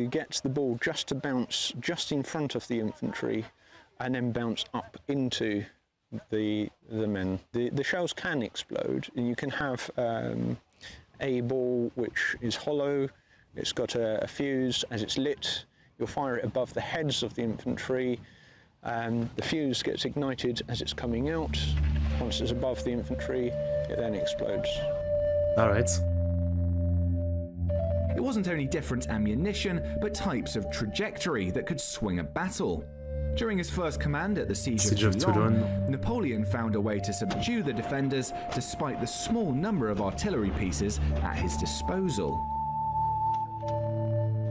get the ball just to bounce just in front of the infantry and then bounce up into the men. The shells can explode, and you can have a ball which is hollow, it's got a fuse. As it's lit, you'll fire it above the heads of the infantry, and the fuse gets ignited as it's coming out. Once it's above the infantry, it then explodes.
Alright.
It wasn't only different ammunition, but types of trajectory that could swing a battle. During his first command at the Siege of Toulon, Napoleon found a way to subdue the defenders despite the small number of artillery pieces at his disposal.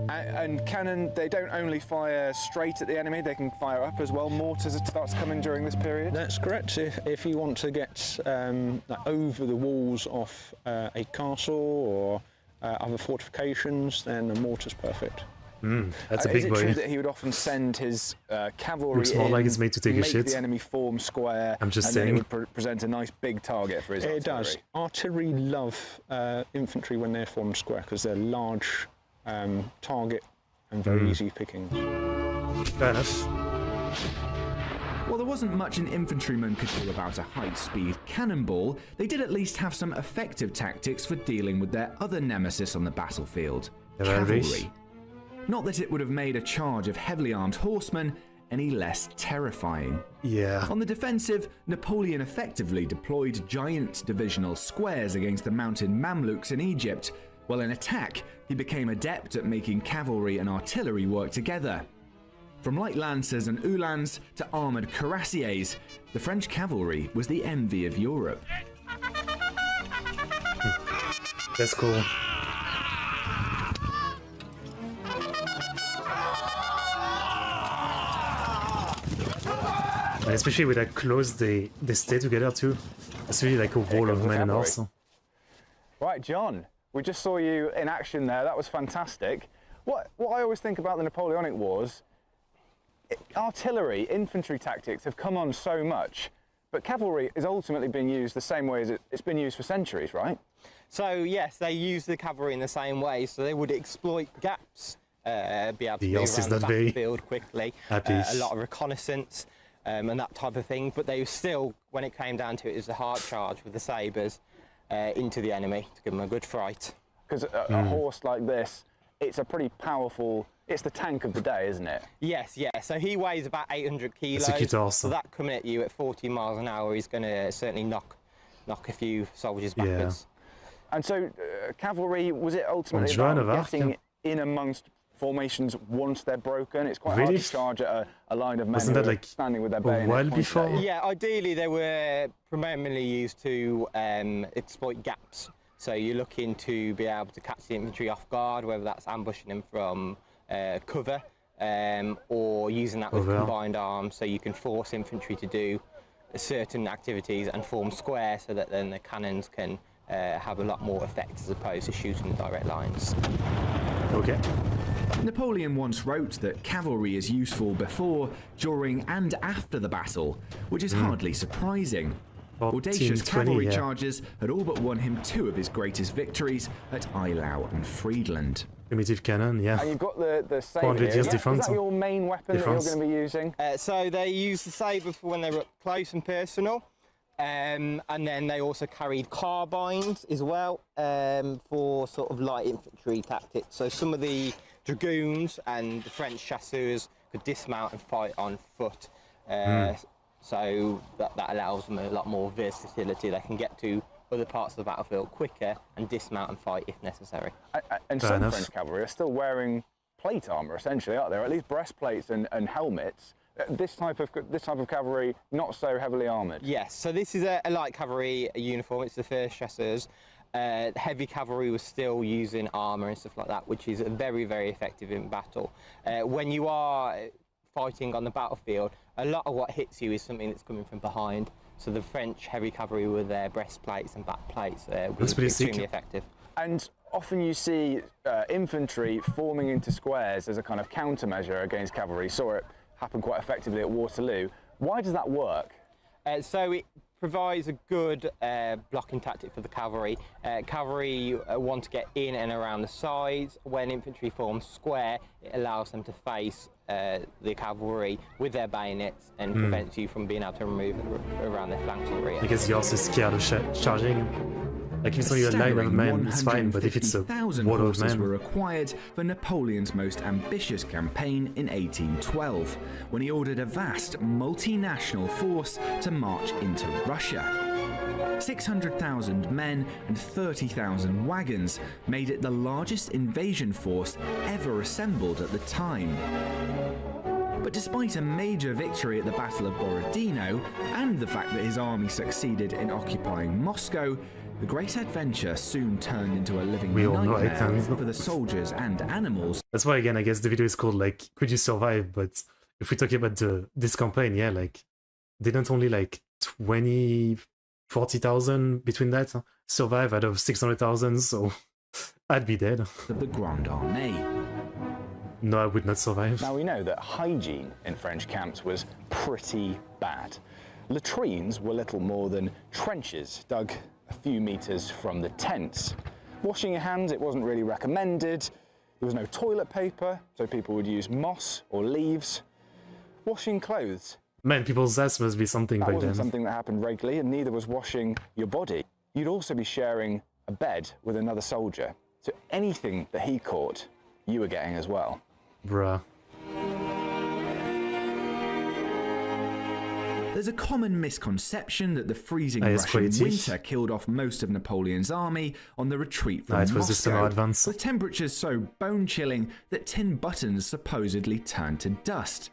And cannon, they don't only fire straight at the enemy, they can fire up as well. Mortars starts coming during this period?
That's correct. If you want to get over the walls of a castle or other fortifications, then a mortar's perfect.
That's a big boy.
Is it true that he would often send his cavalry
Looks more
in,
like it's made to take a
make
shit.
the enemy form square,
I'm just
and
saying.
then he would present a nice big target for his artillery?
It does. Artillery love infantry when they're formed square because they're large target and very easy pickings.
Fair enough.
While there wasn't much an infantryman could do about a high-speed cannonball, they did at least have some effective tactics for dealing with their other nemesis on the battlefield, cavalry. Not that it would have made a charge of heavily armed horsemen any less terrifying.
Yeah.
On the defensive, Napoleon effectively deployed giant divisional squares against the mounted Mamluks in Egypt, while in attack, he became adept at making cavalry and artillery work together. From light lancers and uhlans to armoured cuirassiers, the French cavalry was the envy of Europe.
That's cool. And especially with how close they stay together too. It's really like a wall of men and horse.
Right, John, we just saw you in action there. That was fantastic. What I always think about the Napoleonic Wars, artillery, infantry tactics have come on so much, but cavalry is ultimately being used the same way as it's been used for centuries, right?
So yes, they use the cavalry in the same way, so they would exploit gaps, be able to move around the battlefield quickly, a lot of reconnaissance and that type of thing, but they still, when it came down to it, was a hard charge with the sabres into the enemy to give them a good fright.
Because a horse like this, it's a pretty powerful, it's the tank of the day, isn't it?
Yes, yeah, so he weighs about 800 kilos,
It's a cute horse.
so that coming at you at 40 miles an hour, he's going to certainly knock a few soldiers backwards.
And so cavalry, was it ultimately about getting in amongst formations once they're broken? It's quite hard to charge at a line of men who are standing with their bayonets
before?
Yeah, ideally they were primarily used to exploit gaps. So you're looking to be able to catch the infantry off guard, whether that's ambushing them from cover or using that with combined arms, so you can force infantry to do certain activities and form square so that then the cannons can have a lot more effect as opposed to shooting direct lines.
Okay.
Napoleon once wrote that cavalry is useful before, during and after the battle, which is hardly surprising. Audacious cavalry charges had all but won him 2 of his greatest victories at Eylau and Friedland.
Primitive cannon, yeah.
And you've got the sabre
400 years
here.
difference.
Is that your main weapon that you're going to be using?
So they use the sabre for when they're up close and personal. And then they also carried carbines as well for sort of light infantry tactics. So some of the dragoons and the French chasseurs could dismount and fight on foot. So that allows them a lot more versatility. They can get to other parts of the battlefield quicker and dismount and fight if necessary.
And some French cavalry are still wearing plate armour, essentially, aren't there? At least breastplates and helmets. This type of cavalry not so heavily armoured.
Yes, so this is a light cavalry uniform. It's the first chasseurs. Heavy cavalry was still using armour and stuff like that, which is very, very effective in battle. When you are fighting on the battlefield, a lot of what hits you is something that's coming from behind. So the French heavy cavalry with their breastplates and backplates was extremely effective.
And often you see infantry forming into squares as a kind of countermeasure against cavalry. Saw it happen quite effectively at Waterloo. Why does that work?
So it provides a good blocking tactic for the cavalry. Cavalry want to get in and around the sides. When infantry forms square, it allows them to face the cavalry with their bayonets and prevents you from being able to move around their flanks or rear.
Because you're also scared of charging. Like if it's only a line of men, it's fine, but if it's a wall of men...
were required for Napoleon's most ambitious campaign in 1812, when he ordered a vast multinational force to march into Russia. 600,000 men and 30,000 wagons made it the largest invasion force ever assembled at the time. But despite a major victory at the Battle of Borodino, and the fact that his army succeeded in occupying Moscow, the great adventure soon turned into a living nightmare for the soldiers and animals.
That's why, again, I guess the video is called, like, could you survive? But if we're talking about this campaign, yeah, like, didn't only, like, 40,000 between that survive out of 600,000, so I'd be dead.
Of the Grande Armée.
No, I would not survive.
Now we know that hygiene in French camps was pretty bad. Latrines were little more than trenches dug a few meters from the tents. Washing your hands, it wasn't really recommended. There was no toilet paper, so people would use moss or leaves. Washing clothes.
Man, people's ass must be something
That
back
wasn't
then.
something that happened regularly, and neither was washing your body. You'd also be sharing a bed with another soldier. So anything that he caught, you were getting as well.
Bruh.
There's a common misconception that the freezing
it's
Russian
quality.
winter killed off most of Napoleon's army on the retreat from
It was the summer
Moscow,
advance.
with temperatures so bone-chilling that tin buttons supposedly turned to dust.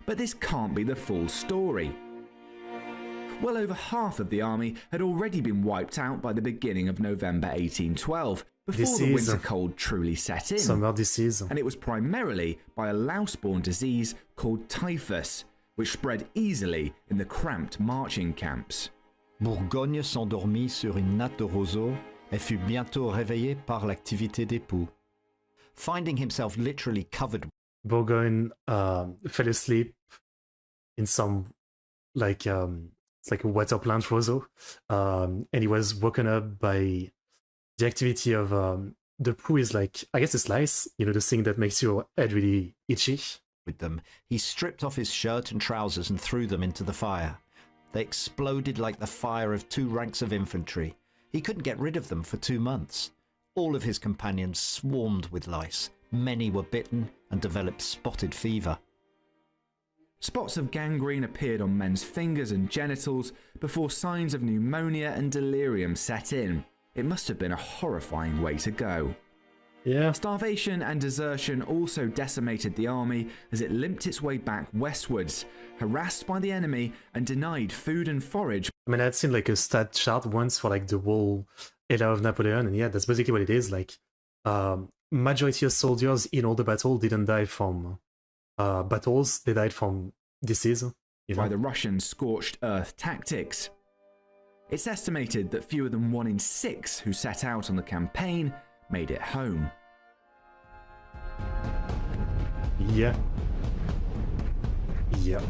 But this can't be the full story. Well over half of the army had already been wiped out by the beginning of November 1812, before the winter cold truly set in.
Summer disease.
And it was primarily by a louse-borne disease called typhus, which spread easily in the cramped marching camps.
Bourgogne s'endormit sur une natte de roseau et fut bientôt réveillé par l'activité des poux. Finding himself literally covered.
Bourgogne fell asleep in some, like, it's like a water plant roseau, and he was woken up by the activity of the poo is like, I guess it's lice, you know, the thing that makes your head really itchy.
With them, he stripped off his shirt and trousers and threw them into the fire. They exploded like the fire of 2 ranks of infantry. He couldn't get rid of them for 2 months. All of his companions swarmed with lice. Many were bitten and developed spotted fever.
Spots of gangrene appeared on men's fingers and genitals before signs of pneumonia and delirium set in. It must have been a horrifying way to go.
Yeah.
Starvation and desertion also decimated the army as it limped its way back westwards, harassed by the enemy and denied food and forage.
I mean, I'd seen like a stat chart once for like the whole era of Napoleon, and yeah, that's basically what it is. Like, majority of soldiers in all the battle didn't die from battles; they died from disease. You know?
By the Russian scorched earth tactics. It's estimated that fewer than 1 in 6 who set out on the campaign made it home.
Yeah. Yeah.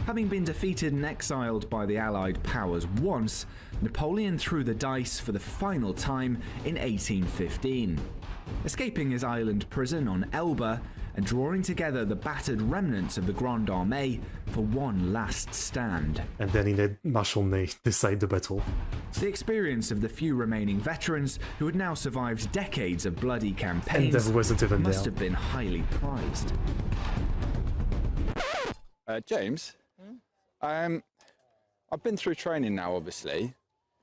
Having been defeated and exiled by the Allied powers once, Napoleon threw the dice for the final time in 1815, escaping his island prison on Elba and drawing together the battered remnants of the Grande Armée for one last stand.
And then he let Marshal Ney decide the battle.
The experience of the few remaining veterans who had now survived decades of bloody campaigns
And Dev wasn't even
must
there.
have been highly prized.
James, I've been through training now, obviously.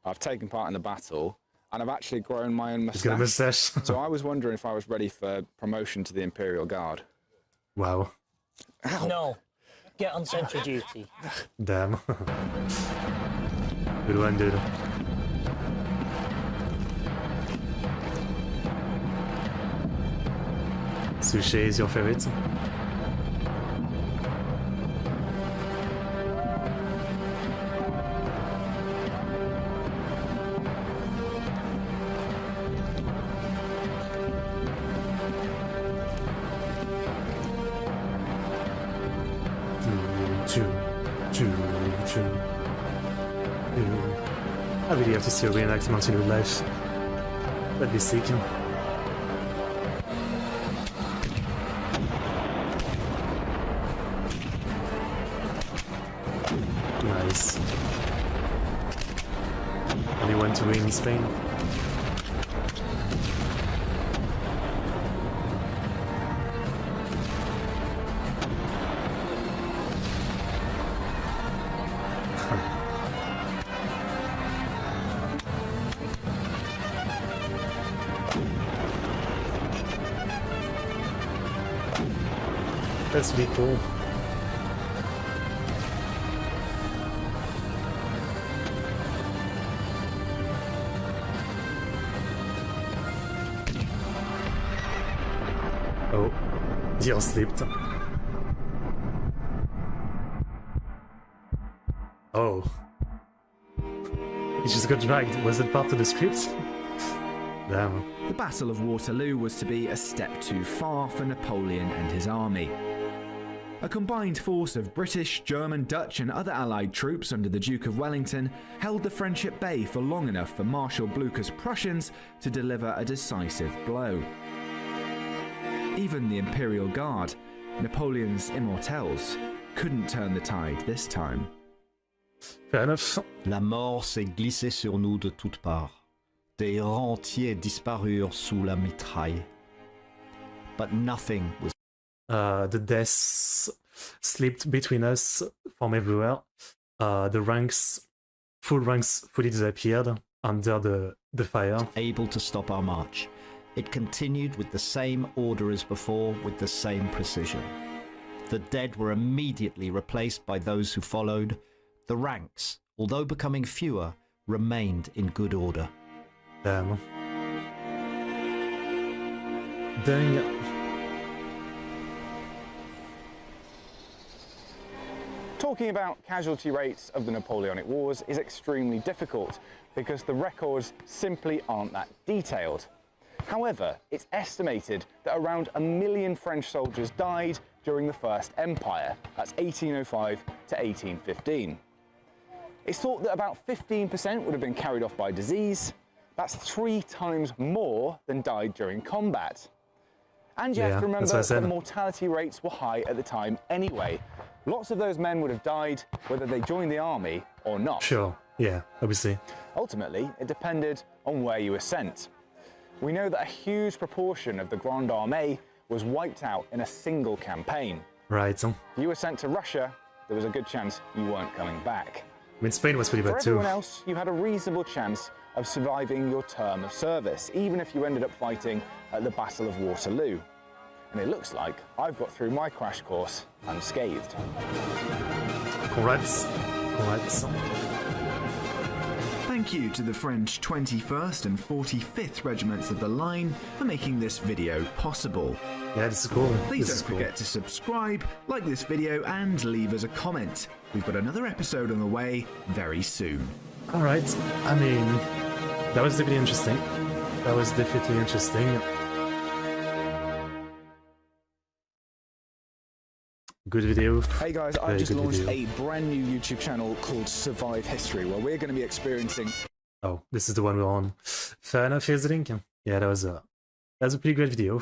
I've taken part in the battle, and I've actually grown my own
He's got a
moustache.
mustache.
So I was wondering if I was ready for promotion to the Imperial Guard.
Wow.
No. Get on sentry duty.
Damn. Good one, dude. Sushi is your favorite? I really have to see a reenactment in real life. That'd be sick. Nice. Only one to win in Spain. That's really cool. Oh, Dion slipped. Oh. He just got dragged. Was it part of the script? Damn.
The Battle of Waterloo was to be a step too far for Napoleon and his army. A combined force of British, German, Dutch and other Allied troops under the Duke of Wellington held the French at bay for long enough for Marshal Blucher's Prussians to deliver a decisive blow. Even the Imperial Guard, Napoleon's immortelles, couldn't turn the tide this time.
Fair enough.
La mort s'est glissée sur nous de toutes parts. Des rangs entiers disparurent sous la mitraille. But nothing was...
The deaths slipped between us from everywhere. The ranks, full ranks fully disappeared under the fire.
able to stop our march. It continued with the same order as before, with the same precision. The dead were immediately replaced by those who followed. The ranks, although becoming fewer, remained in good order.
Damn. Dang.
Talking about casualty rates of the Napoleonic Wars is extremely difficult because the records simply aren't that detailed. However, it's estimated that around 1 million French soldiers died during the First Empire, that's 1805 to 1815. It's thought that about 15% would have been carried off by disease. That's 3 times more than died during combat. And you have to remember that mortality rates were high at the time anyway. Lots of those men would have died whether they joined the army or not.
Sure, yeah, obviously.
Ultimately, it depended on where you were sent. We know that a huge proportion of the Grande Armée was wiped out in a single campaign.
Right.
If you were sent to Russia, there was a good chance you weren't coming back.
I mean, Spain was pretty bad
For
too.
everyone else, you had a reasonable chance of surviving your term of service, even if you ended up fighting at the Battle of Waterloo. And it looks like I've got through my crash course unscathed.
Congrats. Congrats.
Thank you to the French 21st and 45th Regiments of the Line for making this video possible.
Yeah, this is cool.
Please don't forget to subscribe, like this video and leave us a comment. We've got another episode on the way very soon.
Alright, I mean, that was definitely interesting. That was definitely interesting. Good video.
Hey guys, I've just launched a brand new YouTube channel called Survive History, where we're going to be experiencing...
Oh, this is the one we're on. Fair enough, here's the link. Yeah, that was a pretty great video.